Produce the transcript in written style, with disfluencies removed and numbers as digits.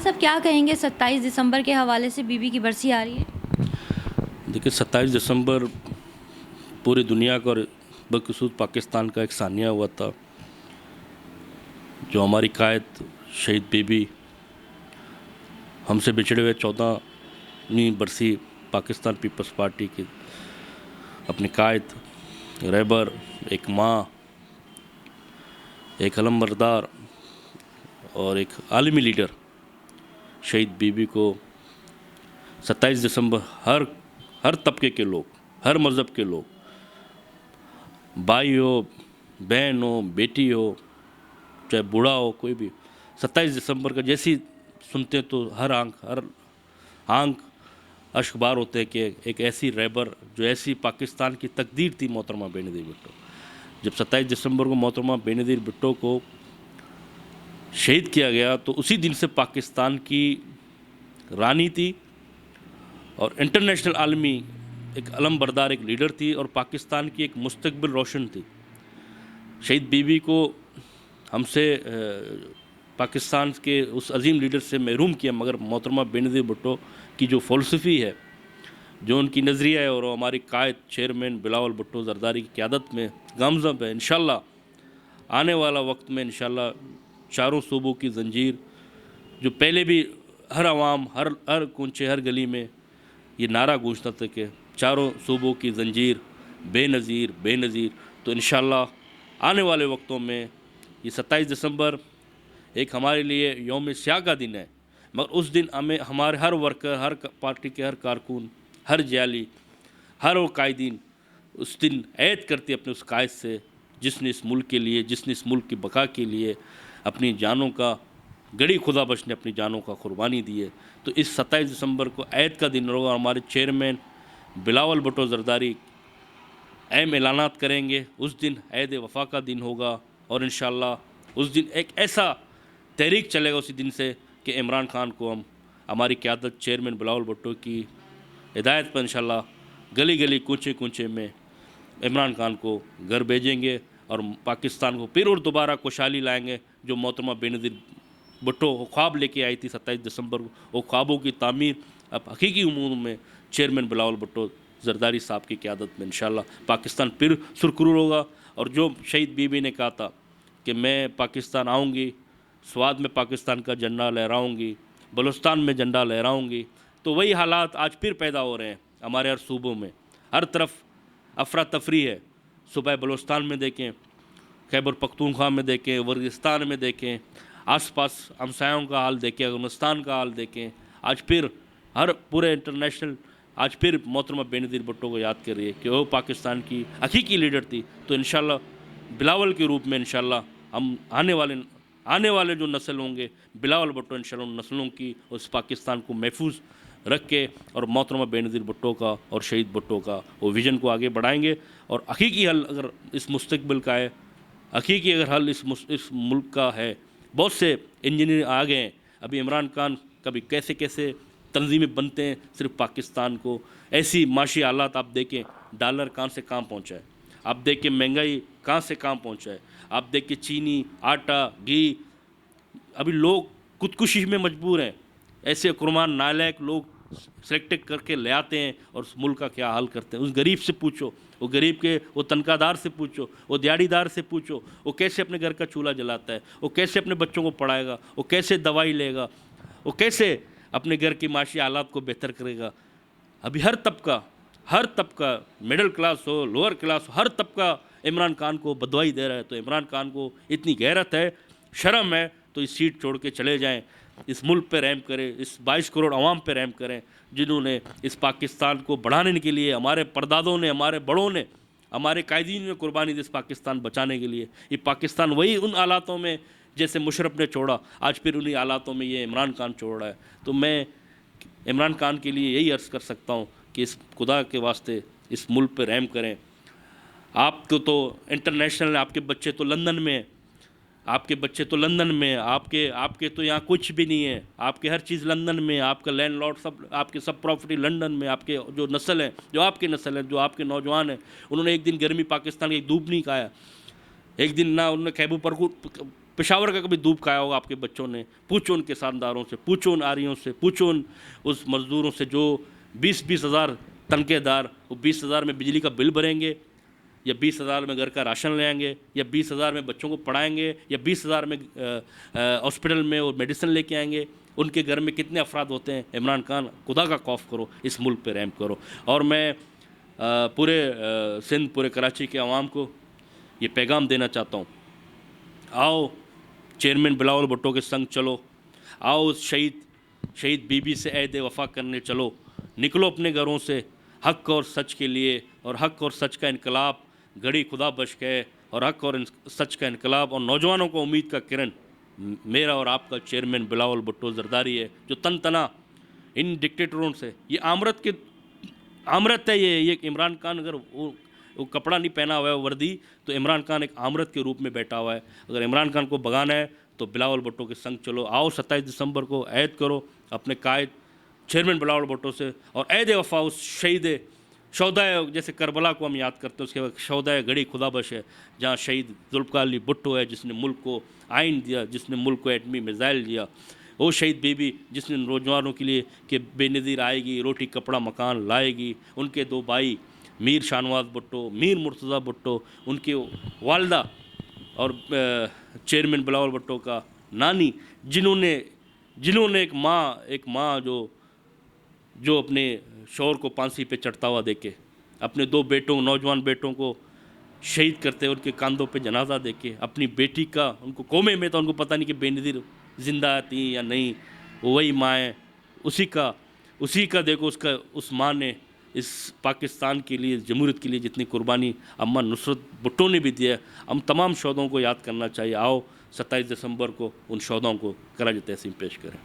साहब क्या कहेंगे 27 दिसंबर के हवाले से बीबी की बरसी आ रही है। देखिए 27 दिसंबर पूरी दुनिया का और बखुसूस पाकिस्तान का एक सानिया हुआ था, जो हमारी कायद शहीद बीबी हमसे बिछड़े हुए 14वीं बरसी पाकिस्तान पीपल्स पार्टी की अपने कायद रहबर, एक माँ, एक अलमबरदार और एक आलमी लीडर शहीद बीबी को 27 दिसंबर हर तबके के लोग, हर मज़हब के लोग, भाई हो, बहन हो, बेटी हो, चाहे बूढ़ा हो, कोई भी 27 दिसंबर का जैसी सुनते हैं तो हर आंख अश्कबार होते हैं कि एक ऐसी रहबर जो ऐसी पाकिस्तान की तकदीर थी मोहतरमा बेनज़ीर भुट्टो। जब 27 दिसंबर को मोहतरमा बेनज़ीर भुट्टो को शहीद किया गया तो उसी दिन से पाकिस्तान की रानी थी और इंटरनेशनल आलमी एक अलमबरदार, एक लीडर थी और पाकिस्तान की एक मुस्तकबिल रोशन थी। शहीद बीबी को हमसे पाकिस्तान के उस अजीम लीडर से महरूम किया, मगर मोहतरमा बेनज़ीर भुट्टो की जो फ़लसफ़ी है, जो उनकी नज़रिया है और हमारी कायद चेयरमैन बिलावल भुट्टो ज़रदारी की क़यादत में गामज़ब है। इंशाअल्लाह आने वाला वक्त में इंशाअल्लाह चारों सूबों की ज़ंजीर, जो पहले भी हर आवाम, हर कूंचे, हर गली में ये नारा गूंजता था कि चारों सूबों की ज़ंजीर बेनज़ीर बेनज़ीर, तो इंशाअल्लाह आने वाले वक्तों में ये 27 दिसंबर एक हमारे लिए यौम स्याह का दिन है, मगर उस दिन हमें हमारे हर वर्कर, हर पार्टी के हर कारकुन, हर जयाली, हर वो कायदीन उस दिन ऐद करते अपने उस कायद से जिसने इस मुल्क के लिए, जिसने इस मुल्क की बका के लिए अपनी जानों का, गड़ी खुदा बख्श ने अपनी जानों का कुर्बानी दी है। तो इस 27 दिसंबर को ऐद का दिन होगा। हमारे चेयरमैन बिलावल भुट्टो ज़रदारी अहम ऐलानात करेंगे। उस दिन ऐद वफ़ा का दिन होगा और इंशाअल्लाह उस दिन एक ऐसा तहरीक चलेगा उसी दिन से कि इमरान खान को हम हमारी क़यादत चेयरमैन बिलावल भुट्टो की हिदायत पर इंशाअल्लाह गली गली, कूचे कूचे में इमरान खान को घर भेजेंगे और पाकिस्तान को फिर और दोबारा खुशहाली लाएंगे। जो मोहतरमा बेनज़ीर भुट्टो ख्वाब लेके आई थी 27 दिसंबर को, वो ख्वाबों की तामीर अब हकीकी उमूर में चेयरमैन बिलावल भुट्टो ज़रदारी साहब की क़यादत में इंशाअल्लाह पाकिस्तान फिर सुरखरू होगा। और जो शहीद बीबी ने कहा था कि मैं पाकिस्तान आऊँगी, स्वाद में पाकिस्तान का झंडा लहराऊँगी, बलूचिस्तान में झंडा लहराऊँगी, तो वही हालात आज फिर पैदा हो रहे हैं हमारे हर सूबों में। हर तरफ अफरा तफरी है। सुबह बलूचिस्तान में देखें, खैबर पख्तूनख्वा में देखें, वज़ीरिस्तान में देखें, आसपास हमसायों का हाल देखें, अफगानिस्तान का हाल देखें। आज फिर हर पूरे इंटरनेशनल आज फिर मोहतरमा बेनज़ीर भुट्टो को याद कर रही है कि वो पाकिस्तान की हकीकी लीडर थी। तो इंशाअल्लाह बिलावल के रूप में इंशाअल्लाह हम आने वाले जो नस्ल होंगे, बिलावल भुट्टो इंशाअल्लाह उन नस्लों की उस पाकिस्तान को महफूज रख के और मोहतरमा बेनज़ीर भुट्टो का और शहीद भुट्टो का वो विज़न को आगे बढ़ाएंगे। और हकीकी हल अगर इस मुस्तकबिल का है, हकीकी अगर हल इस मुल्क का है, बहुत से इंजीनियर आ गए हैं। अभी इमरान खान कभी कैसे कैसे तंजीमें बनते हैं सिर्फ पाकिस्तान को, ऐसी माशी हालात आप देखें, डॉलर कहाँ से कहाँ पहुँचा है, आप देखें महंगाई कहाँ से कहाँ पहुँचा है, आप देखें चीनी, आटा, घी, अभी लोग खुदकुशी में मजबूर हैं। ऐसे कुर्बान नालायक लोग सेलेक्ट करके ले आते हैं और उस मुल्क का क्या हाल करते हैं। उस गरीब से पूछो, वो गरीब के वो तनख्वाहदार से पूछो, वो दिहाड़ीदार से पूछो, वो कैसे अपने घर का चूल्हा जलाता है, वो कैसे अपने बच्चों को पढ़ाएगा, वो कैसे दवाई लेगा, वो कैसे अपने घर की माशी हालात को बेहतर करेगा। अभी हर तबका मिडिल क्लास हो, लोअर क्लास हो, हर तबका इमरान खान को बदवाई दे रहा है। तो इमरान खान को इतनी गैरत है, शर्म है, तो इस सीट छोड़ के चले जाएं, इस मुल्क पे रहम करें, इस 22 करोड़ आवाम पे रहम करें जिन्होंने इस पाकिस्तान को बढ़ाने के लिए, हमारे परदादों ने, हमारे बड़ों ने, हमारे कायदीन ने कुर्बानी दी इस पाकिस्तान बचाने के लिए। ये पाकिस्तान वही उन हालातों में जैसे मुशर्रफ ने छोड़ा, आज फिर उन्हीं हालातों में ये इमरान खान छोड़ रहा है। तो मैं इमरान खान के लिए यही अर्ज़ कर सकता हूँ कि इस खुदा के वास्ते इस मुल्क पे रहम करें। आपको तो इंटरनेशनल, आपके बच्चे तो लंदन में हैं, आपके बच्चे तो लंदन में, आपके तो यहाँ कुछ भी नहीं है, आपके हर चीज़ लंदन में, आपका लैंडलॉर्ड सब, आपके सब प्रॉपर्टी लंदन में। आपके जो नस्ल है, जो आपकी नस्ल है, जो आपके नौजवान हैं, उन्होंने एक दिन गर्मी पाकिस्तान की धूप नहीं खाया, एक दिन ना उन्होंने खैबर पेशावर का कभी दूब खाया होगा आपके बच्चों ने। पूछो उनके शानदारों से, पूछो उन आरियों से, पूछो उस मज़दूरों से जो 20-20 हज़ार तनख्वाहदार, वो 20 हज़ार में बिजली का बिल भरेंगे, या 20 हज़ार में घर का राशन ले आएंगे, या 20 हज़ार में बच्चों को पढ़ाएंगे, या 20 हज़ार में हॉस्पिटल में वो मेडिसिन लेके आएंगे। उनके घर में कितने अफराद होते हैं। इमरान खान, खुदा का खौफ करो, इस मुल्क पे रहम करो। और मैं पूरे सिंध, पूरे कराची के अवाम को ये पैगाम देना चाहता हूँ, आओ चेयरमैन बिलावल भुट्टो के संग चलो, आओ शहीद बीबी से अहद वफा करने चलो, निकलो अपने घरों से हक़ और सच के लिए, और हक़ और सच का इनकलाब घड़ी खुदा बश गए, और हक़ और सच का इनकलाब और नौजवानों को उम्मीद का किरण मेरा और आपका चेयरमैन बिलावल भुट्टो ज़रदारी है, जो तन तना इन डिक्टेटरों से, ये आमरत है। ये इमरान खान अगर वो कपड़ा नहीं पहना हुआ है, वर्दी, तो इमरान खान एक आमरत के रूप में बैठा हुआ है। अगर इमरान खान को भगाना है तो बिलावल भुट्टो के संग चलो। आओ 27 दिसंबर को अहद करो अपने कायद चेयरमैन बिलावल भुट्टो से, और अहद वफा उस शहीद शौदाए, जैसे करबला को हम याद करते हैं, उसके बाद शौदाए घड़ी खुदाबश है, जहाँ शहीद जुल्फ़िकार अली भुट्टो है, जिसने मुल्क को आइन दिया, जिसने मुल्क को एटमी मिज़ाइल दिया। वो शहीद बीबी जिसने नौजवानों के लिए कि बेनज़ीर आएगी, रोटी कपड़ा मकान लाएगी। उनके 2 भाई मीर शाहनवाज भुट्टो, मीर मुर्तज़ा भुट्टो, उनके वालदा और चेयरमैन बिलावल भुट्टो का नानी, जिन्होंने एक माँ जो अपने शौहर को फांसी पे चढ़ता हुआ देखे, अपने 2 नौजवान बेटों को शहीद करते, उनके कंधों पे जनाजा देके, अपनी बेटी का, उनको कोमे में था, उनको पता नहीं कि बेनज़ीर ज़िंदा थी या नहीं, वही माँ है। उसी का देखो, उस माँ ने इस पाकिस्तान के लिए, जमहूरियत के लिए जितनी कुर्बानी अम्मा नुसरत भुट्टो ने भी दिया, हम तमाम शहीदों को याद करना चाहिए। आओ 27 दिसंबर को उन शहीदों को खराज तहसीन पेश करें।